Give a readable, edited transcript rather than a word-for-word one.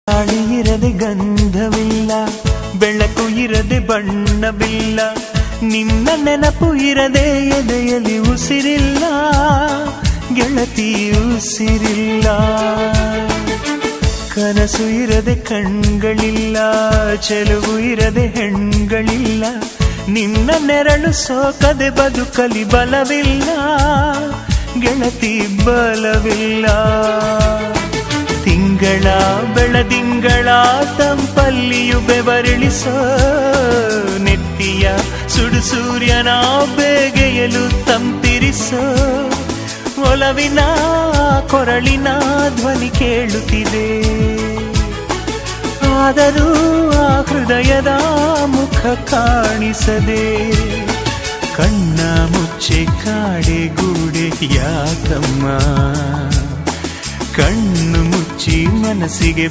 ಗಾಳಿ ಇರದೆ ಗಂಧವಿಲ್ಲ, ಬೆಳಕು ಇರದೆ ಬಣ್ಣವಿಲ್ಲ, ನಿನ್ನ ನೆನಪು ಇರದೆ ಎದೆಯಲ್ಲಿ ಉಸಿರಿಲ್ಲ, ಗೆಳತಿ ಉಸಿರಿಲ್ಲ. ಕನಸು ಇರದೆ ಕಣ್ಗಳಿಲ್ಲ, ಚೆಲುವು ಇರದೆ ಹೆಣ್ಗಳಿಲ್ಲ, ನಿನ್ನ ನೆರಳು ಸೋಕದೆ ಬದುಕಲಿ ಬಲವಿಲ್ಲ, ಗೆಳತಿ ಬಲವಿಲ್ಲ. ತಿಂಗಳ ಬೆಳದಿಂಗಳ ತಂಪಲ್ಲಿಯು ಬೆವರಿಳಿಸೋ, ನೆತ್ತಿಯ ಸುಡು ಸೂರ್ಯನ ಬೇಗೆಯಲು ತಂಪಿರಿಸೋ, ಒಲವಿನ ಕೊರಳಿನ ಧ್ವನಿ ಕೇಳುತ್ತಿದೆ, ಆದರೂ ಆ ಹೃದಯದ ಮುಖ ಕಾಣಿಸದೆ. ಕಣ್ಣ ಮುಚ್ಚೆ ಕಾಡೆ ಗೂಡೆ ಯಾಕಮ್ಮ, ಕಣ್ಣು ಮುಚ್ಚಿ ಮನಸ್ಸಿಗೆ